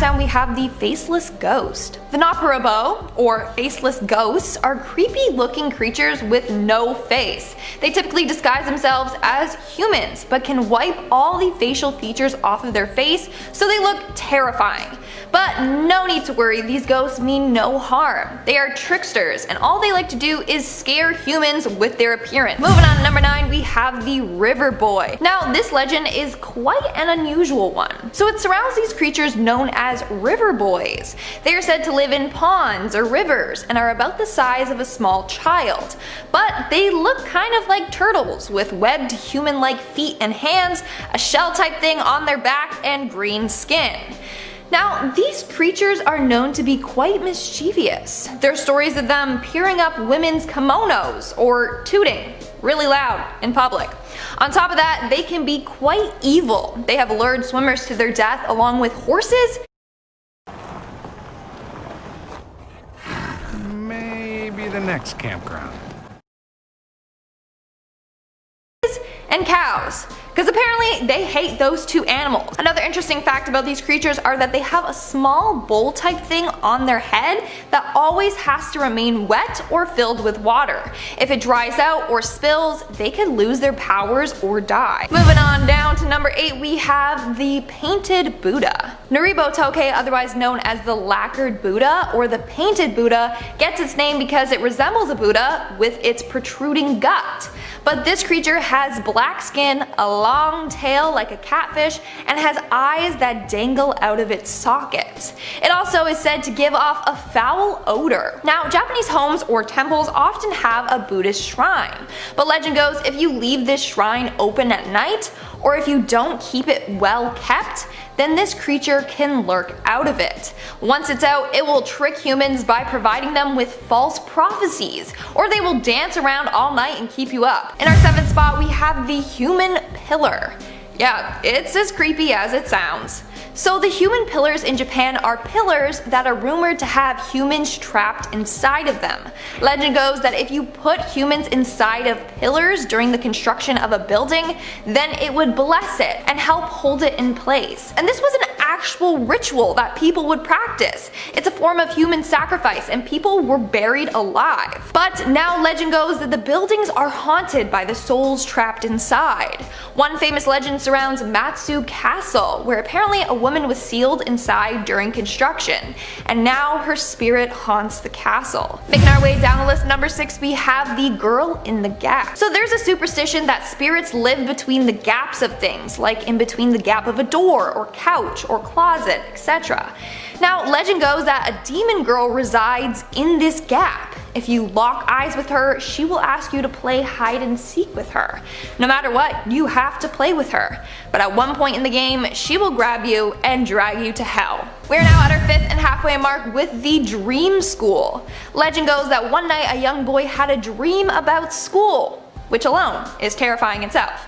10 we have the faceless ghost. The riverboy, or faceless ghosts, are creepy looking creatures with no face. They typically disguise themselves as humans, but can wipe all the facial features off of their face so they look terrifying. But no need to worry, these ghosts mean no harm. They are tricksters, and all they like to do is scare humans with their appearance. Moving on to number 9, we have the riverboy. Now this legend is quite an unusual one. So it surrounds these creatures known as river boys. They are said to live in ponds or rivers and are about the size of a small child. But they look kind of like turtles with webbed human-like feet and hands, a shell type thing on their back, and green skin. Now, these creatures are known to be quite mischievous. There are stories of them peering up women's kimonos or tooting really loud in public. On top of that, they can be quite evil. They have lured swimmers to their death along with horses. Maybe the next campground. And cows, because apparently they hate those two animals. Another interesting fact about these creatures are that they have a small bowl type thing on their head that always has to remain wet or filled with water. If it dries out or spills, they could lose their powers or die. Moving on down to number 8, we have the painted Buddha. Naribotoke, otherwise known as the lacquered Buddha or the painted Buddha, gets its name because it resembles a Buddha with its protruding gut. But this creature has black skin, a long tail like a catfish, and has eyes that dangle out of its sockets. It also is said to give off a foul odor. Now, Japanese homes or temples often have a Buddhist shrine, but legend goes if you leave this shrine open at night, or if you don't keep it well kept, then this creature can lurk out of it. Once it's out, it will trick humans by providing them with false prophecies, or they will dance around all night and keep you up. In our 7th spot, we have the human pillar. Yeah, it's as creepy as it sounds. So the human pillars in Japan are pillars that are rumored to have humans trapped inside of them. Legend goes that if you put humans inside of pillars during the construction of a building, then it would bless it and help hold it in place. And this was an actual ritual that people would practice. It's a form of human sacrifice and people were buried alive. But now legend goes that the buildings are haunted by the souls trapped inside. One famous legend surrounds Matsu Castle, where apparently a woman was sealed inside during construction, and now her spirit haunts the castle. Making our way down the list, number 6, we have the girl in the gap. So there's a superstition that spirits live between the gaps of things, like in between the gap of a door or couch or closet, etc. Now, legend goes that a demon girl resides in this gap. If you lock eyes with her, she will ask you to play hide and seek with her. No matter what, you have to play with her. But at one point in the game, she will grab you and drag you to hell. We're now at our 5th and halfway mark with the dream school. Legend goes that one night a young boy had a dream about school, which alone is terrifying itself.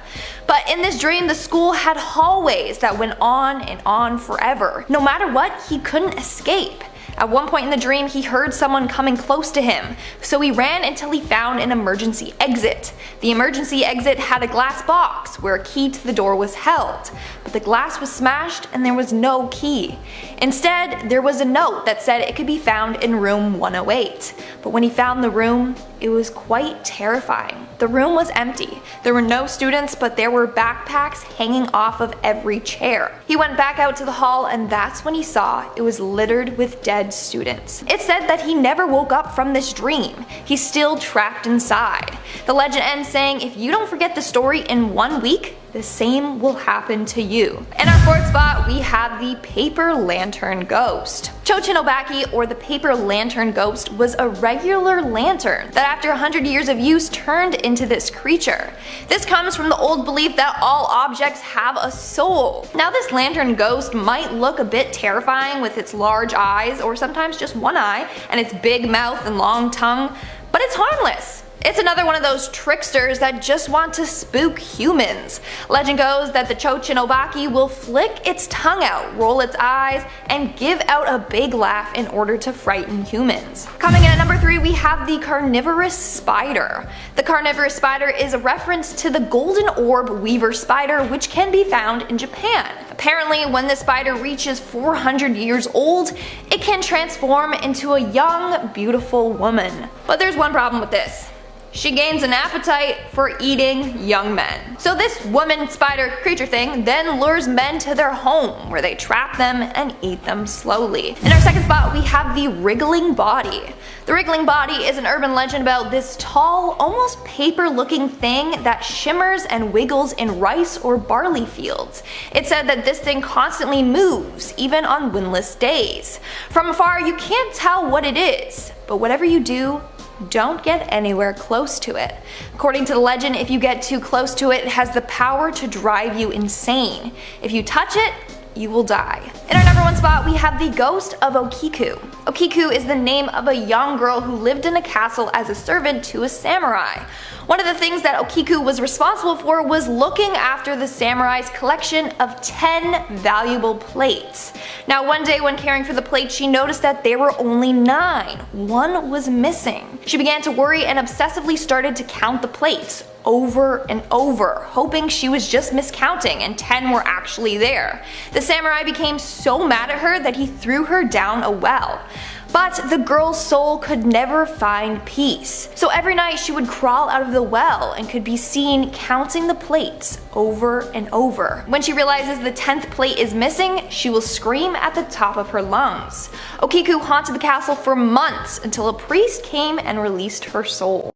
But in this dream, the school had hallways that went on and on forever. No matter what, he couldn't escape. At one point in the dream, he heard someone coming close to him, so he ran until he found an emergency exit. The emergency exit had a glass box where a key to the door was held, but the glass was smashed and there was no key. Instead, there was a note that said it could be found in room 108. But when he found the room, it was quite terrifying. The room was empty. There were no students, but there were backpacks hanging off of every chair. He went back out to the hall, and that's when he saw it was littered with dead students. It said that he never woke up from this dream. He's still trapped inside. The legend ends saying, if you don't forget the story in 1 week, the same will happen to you. In our 4th spot, we have the paper lantern ghost. Chochinobaki, or the paper lantern ghost, was a regular lantern that after 100 years of use turned into this creature. This comes from the old belief that all objects have a soul. Now this lantern ghost might look a bit terrifying with its large eyes, or sometimes just one eye, and its big mouth and long tongue, but it's harmless. It's another one of those tricksters that just want to spook humans. Legend goes that the Chochinobaki will flick its tongue out, roll its eyes, and give out a big laugh in order to frighten humans. Coming in at number 3, we have the carnivorous spider. The carnivorous spider is a reference to the golden orb weaver spider, which can be found in Japan. Apparently, when the spider reaches 400 years old, it can transform into a young, beautiful woman. But there's one problem with this. She gains an appetite for eating young men. So this woman spider creature thing then lures men to their home, where they trap them and eat them slowly. In our second spot, we have the wriggling body. The wriggling body is an urban legend about this tall, almost paper-looking thing that shimmers and wiggles in rice or barley fields. It's said that this thing constantly moves, even on windless days. From afar, you can't tell what it is, but whatever you do, don't get anywhere close to it. According to the legend, if you get too close to it, it has the power to drive you insane. If you touch it, you will die. In our number one spot, we have the ghost of Okiku. Okiku is the name of a young girl who lived in a castle as a servant to a samurai. One of the things that Okiku was responsible for was looking after the samurai's collection of 10 valuable plates. Now one day when caring for the plates, she noticed that there were only 9. One was missing. She began to worry and obsessively started to count the plates over and over, hoping she was just miscounting and 10 were actually there. The samurai became so mad at her that he threw her down a well. But the girl's soul could never find peace. So every night she would crawl out of the well and could be seen counting the plates over and over. When she realizes the 10th plate is missing, she will scream at the top of her lungs. Okiku haunted the castle for months until a priest came and released her soul.